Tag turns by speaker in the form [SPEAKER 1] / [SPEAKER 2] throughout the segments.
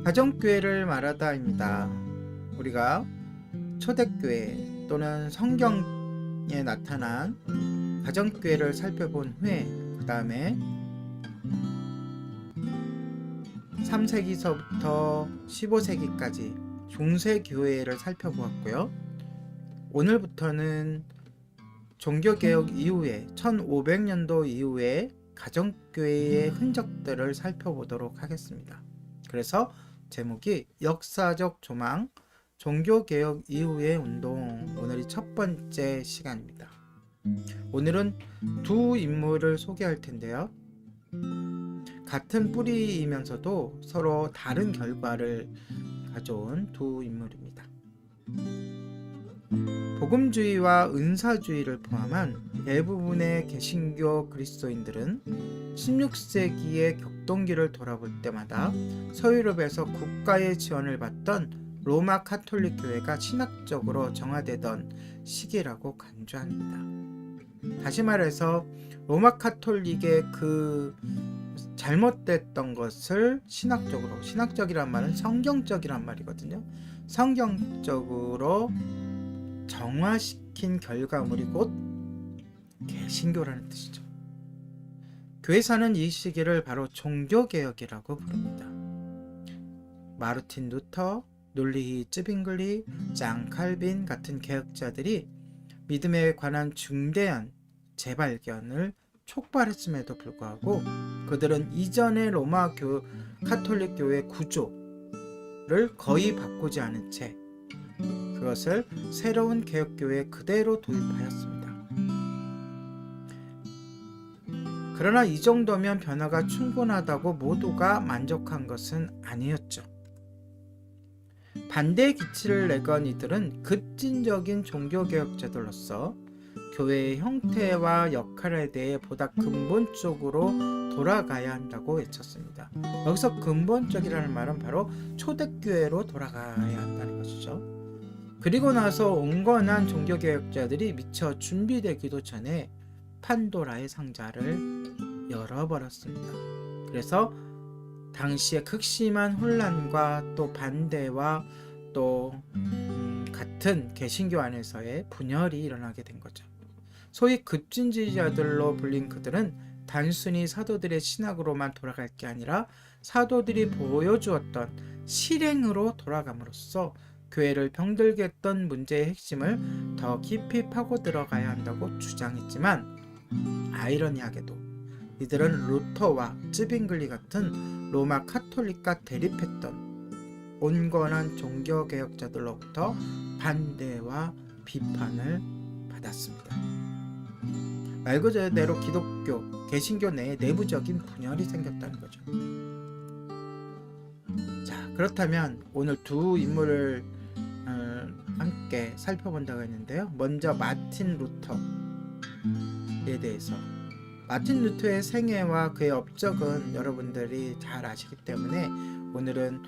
[SPEAKER 1] 가정교회를 말하다입니다. 우리가 초대교회 또는 성경에 나타난 가정교회를 살펴본 후에 그 다음에 3세기서부터 15세기까지 중세교회를 살펴보았고요. 오늘부터는 종교개혁 이후에 1500년도 이후에 가정교회의 흔적들을 살펴보도록 하겠습니다. 그래서 제목이 역사적 조망, 종교개혁 이후의 운동, 오늘이 첫 번째 시간입니다. 오늘은 두 인물을 소개할 텐데요. 같은 뿌리이면서도 서로 다른 결과를 가져온 두 인물입니다. 복음주의와 은사주의를 포함한 대부분의 개신교 그리스도인들은 16세기의 격동기를 돌아볼 때마다 서유럽에서 국가의 지원을 받던 로마 카톨릭 교회가 신학적으로 정화되던 시기라고 간주합니다. 다시 말해서 로마 카톨릭의 그 잘못됐던 것을 신학적이란 말은 성경적이란 말이거든요. 성경적으로 정화시킨 결과물이 곧 개신교라는 뜻이죠. 교회사는 이 시기를 바로 종교개혁이라고 부릅니다. 마르틴 루터, 논리히 쯔빙글리, 장 칼빈 같은 개혁자들이 믿음에 관한 중대한 재발견을 촉발했음에도 불구하고 그들은 이전의 로마 카톨릭 교회 구조를 거의 바꾸지 않은 채 그것을 새로운 개혁교회에 그대로 도입하였습니다. 그러나 이 정도면 변화가 충분하다고 모두가 만족한 것은 아니었죠. 반대의 기치를 내건 이들은 급진적인 종교개혁자들로서 교회의 형태와 역할에 대해 보다 근본적으로 돌아가야 한다고 외쳤습니다. 여기서 근본적이라는 말은 바로 초대교회로 돌아가야 한다는 것이죠. 그리고 나서 온건한 종교개혁자들이 미처 준비되기도 전에 판도라의 상자를 열어버렸습니다. 그래서 당시의 극심한 혼란과 또 반대와 또 같은 개신교 안에서의 분열이 일어나게 된 거죠. 소위 급진주의자들로 불린 그들은 단순히 사도들의 신학으로만 돌아갈 게 아니라 사도들이 보여주었던 실행으로 돌아감으로써 교회를 병들게 했던 문제의 핵심을 더 깊이 파고 들어가야 한다고 주장했지만 아이러니하게도 이들은 루터와 쯔빙글리 같은 로마 카톨릭과 대립했던 온건한 종교개혁자들로부터 반대와 비판을 받았습니다. 말 그대로 기독교, 개신교 내에 내부적인 분열이 생겼다는 거죠. 자, 그렇다면 오늘 두 인물을 함께 살펴본다고 했는데요. 먼저 마틴 루터에 대해서. 마틴 루터의 생애와 그의 업적은 여러분들이 잘 아시기 때문에 오늘은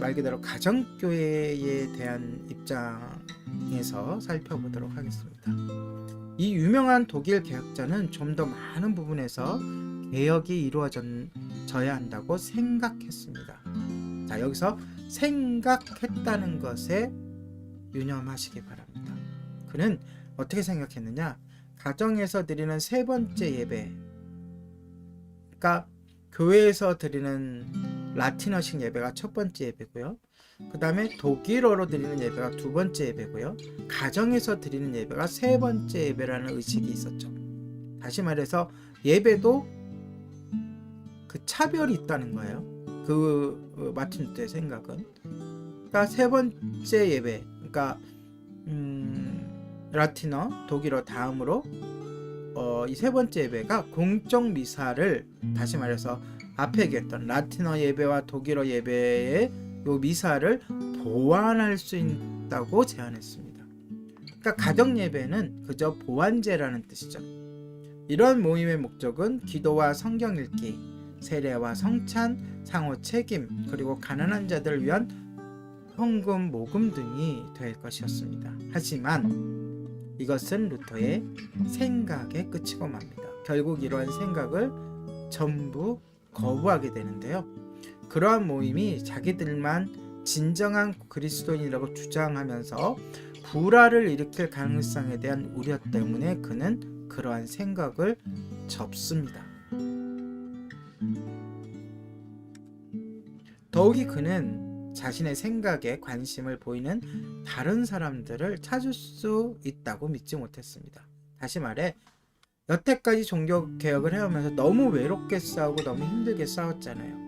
[SPEAKER 1] 말 그대로 가정교회에 대한 입장에서 살펴보도록 하겠습니다. 이 유명한 독일 개혁자는 좀 더 많은 부분에서 개혁이 이루어져야 한다고 생각했습니다. 자, 여기서 생각했다는 것에 유념하시기 바랍니다. 그는 어떻게 생각했느냐? 가정에서 드리는 세 번째 예배, 그러니까 교회에서 드리는 라틴어식 예배가 첫 번째 예배고요. 그 다음에 독일어로 드리는 예배가 두 번째 예배고요. 가정에서 드리는 예배가 세 번째 예배라는 의식이 있었죠. 다시 말해서 예배도 그 차별이 있다는 거예요. 그 마틴 루터의 생각은. 그러니까 세 번째 예배, 그러니까 라틴어, 독일어 다음으로 이 세 번째 예배가 공적 미사를, 다시 말해서 앞에 얘기했던 라틴어 예배와 독일어 예배의 요 미사를 보완할 수 있다고 제안했습니다. 그러니까 가정 예배는 그저 보완제라는 뜻이죠. 이런 모임의 목적은 기도와 성경 읽기, 세례와 성찬, 상호 책임, 그리고 가난한 자들을 위한 헌금, 모금 등이 될 것이었습니다. 하지만 이것은 루터의 생각에 그치고 맙니다. 결국 이러한 생각을 전부 거부하게 되는데요. 그러한 모임이 자기들만 진정한 그리스도인이라고 주장하면서 불화를 일으킬 가능성에 대한 우려 때문에 그는 그러한 생각을 접습니다. 더욱이 그는 자신의 생각에 관심을 보이는 다른 사람들을 찾을 수 있다고 믿지 못했습니다. 다시 말해 여태까지 종교개혁을 해오면서 너무 외롭게 싸우고 너무 힘들게 싸웠잖아요.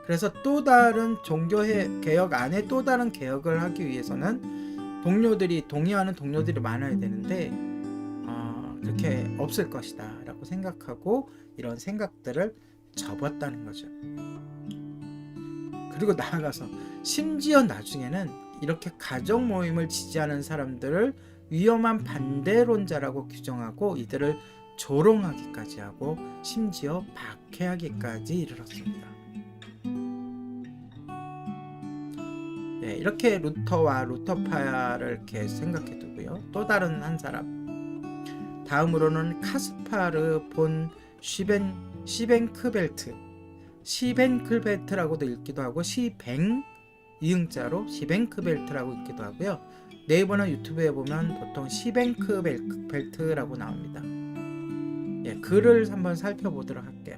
[SPEAKER 1] 그래서 또 다른 종교개혁 안에 또 다른 개혁을 하기 위해서는 동의하는 동료들이 많아야 되는데 그렇게 없을 것이다 라고 생각하고 이런 생각들을 접었다는 거죠. 그리고 나아가서 심지어 나중에는 이렇게 가족 모임을 지지하는 사람들을 위험한 반대론자라고 규정하고 이들을 조롱하기까지 하고 심지어 박해하기까지 이르렀습니다. 네, 이렇게 루터와 루터파를 이렇게 생각해 두고요. 또 다른 한 사람, 다음으로는 카스파르 본 시벤크벨트라고도 읽기도 하고 이응자로 시벤크벨트라고 읽기도 하고요. 네이버나 유튜브에 보면 보통 시벤크벨트라고 나옵니다. 예, 글을 한번 살펴보도록 할게요.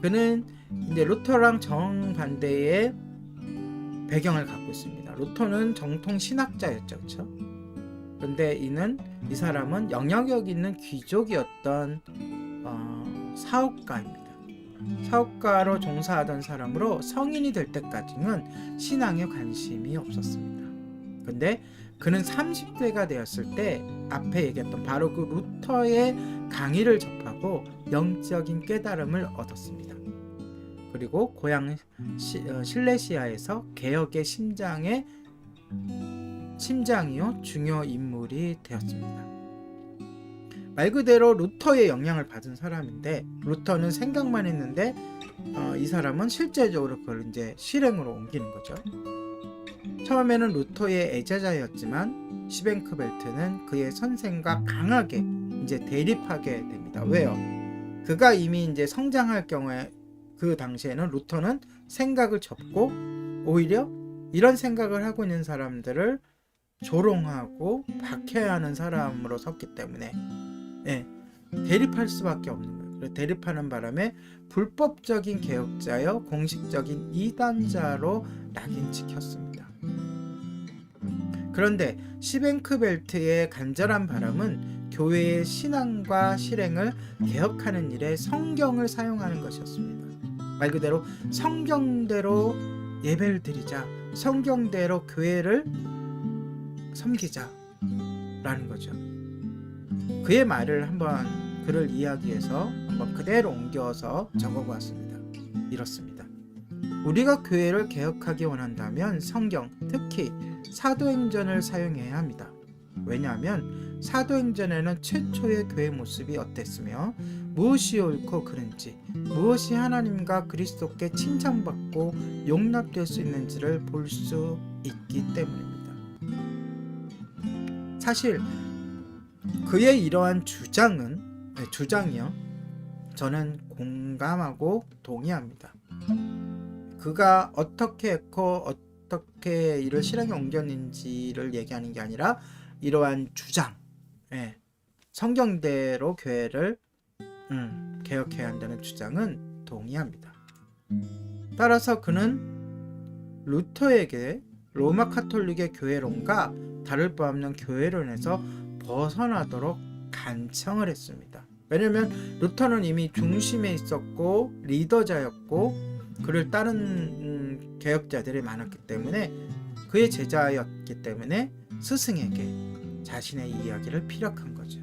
[SPEAKER 1] 그는 이제 루터랑 정반대의 배경을 갖고 있습니다. 루터는 정통 신학자였죠, 그렇죠? 그런데 이 사람은 영향력 있는 귀족이었던 사업가입니다. 사업가로 종사하던 사람으로 성인이 될 때까지는 신앙에 관심이 없었습니다. 근데 그는 30대가 되었을 때 앞에 얘기했던 바로 그 루터의 강의를 접하고 영적인 깨달음을 얻었습니다. 그리고 고향 실레시아에서 개혁의 심장이요 중요 인물이 되었습니다. 말 그대로 루터의 영향을 받은 사람인데 루터는 생각만 했는데 이 사람은 실제적으로 그걸 이제 실행으로 옮기는 거죠. 처음에는 루터의 애자자였지만 시벤크벨트는 그의 선생과 강하게 이제 대립하게 됩니다. 왜요? 그가 이미 이제 성장할 경우에 그 당시에는 루터는 생각을 접고 오히려 이런 생각을 하고 있는 사람들을 조롱하고 박해하는 사람으로 섰기 때문에 대립할 수밖에 없는 거예요. 대립하는 바람에 불법적인 개혁자여 공식적인 이단자로 낙인 찍혔습니다. 그런데 시벤크벨트의 간절한 바람은 교회의 신앙과 실행을 개혁하는 일에 성경을 사용하는 것이었습니다. 말 그대로 성경대로 예배를 드리자, 성경대로 교회를 섬기자라는 거죠. 그의 말을 한번 글을 이야기해서 한번 그대로 옮겨서 적어보았습니다. 이렇습니다. 우리가 교회를 개혁하기 원한다면 성경, 특히 사도행전을 사용해야 합니다. 왜냐하면 사도행전에는 최초의 교회 모습이 어땠으며 무엇이 옳고 그른지, 무엇이 하나님과 그리스도께 칭찬받고 용납될 수 있는지를 볼 수 있기 때문입니다. 사실 그의 이러한 주장이요, 저는 공감하고 동의합니다. 그가 어떻게 했고 어떻게 이를 실행에 옮겼는지를 얘기하는 게 아니라 이러한 주장, 성경대로 교회를 개혁해야 한다는 주장은 동의합니다. 따라서 그는 루터에게 로마 카톨릭의 교회론과 다를 바 없는 교회론에서 벗어나도록 간청을 했습니다. 왜냐하면 루터는 이미 중심에 있었고 리더자였고 그를 따른 개혁자들이 많았기 때문에 그의 제자였기 때문에 스승에게 자신의 이야기를 피력한 거죠.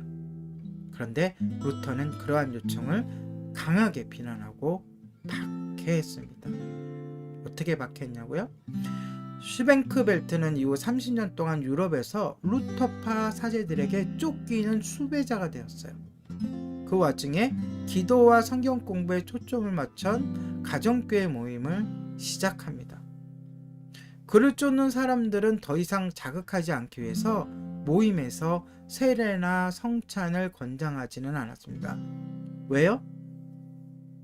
[SPEAKER 1] 그런데 루터는 그러한 요청을 강하게 비난하고 박해했습니다. 어떻게 박해했냐고요? 슈벤크벨트는 이후 30년 동안 유럽에서 루터파 사제들에게 쫓기는 수배자가 되었어요. 그 와중에 기도와 성경 공부에 초점을 맞춘 가정교회 모임을 시작합니다. 그를 쫓는 사람들은 더 이상 자극하지 않기 위해서 모임에서 세례나 성찬을 권장하지는 않았습니다. 왜요?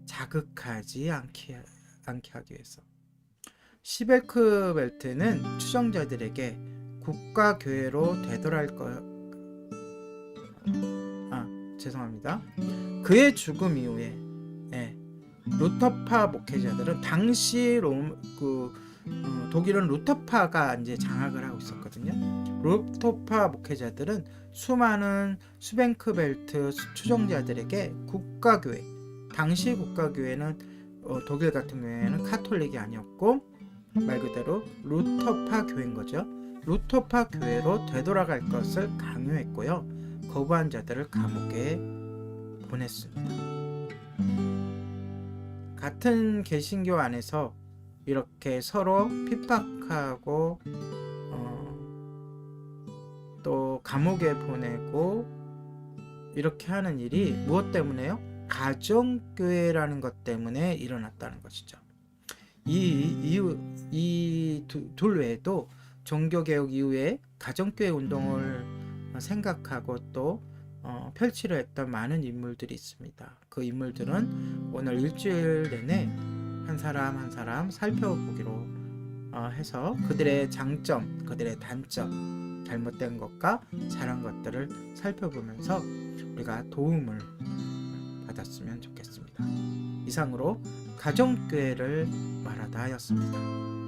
[SPEAKER 1] 자극하지 않기 않게 하기 위해서. 시벨크 벨트는 추종자들에게 국가 교회로 되돌아갈 죄송합니다. 그의 죽음 이후에 루터파 목회자들은 당시 독일은 루터파가 이제 장악을 하고 있었거든요. 루터파 목회자들은 수많은 슈뱅크벨트 추종자들에게 국가교회, 당시 국가교회는 독일 같은 경우에는 카톨릭이 아니었고 말 그대로 루터파 교회인 거죠. 루터파 교회로 되돌아갈 것을 강요했고요. 거부한 자들을 감옥에 보냈습니다. 같은 개신교 안에서 이렇게 서로 핍박하고 또 감옥에 보내고 이렇게 하는 일이 무엇 때문에요? 가정교회라는 것 때문에 일어났다는 것이죠. 이 둘 외에도 종교개혁 이후에 가정교회 운동을 생각하고 또 펼치려 했던 많은 인물들이 있습니다. 그 인물들은 오늘 일주일 내내 한 사람 한 사람 살펴보기로 해서 그들의 장점, 그들의 단점, 잘못된 것과 잘한 것들을 살펴보면서 우리가 도움을 받았으면 좋겠습니다. 이상으로 가정교회를 말하다 하였습니다.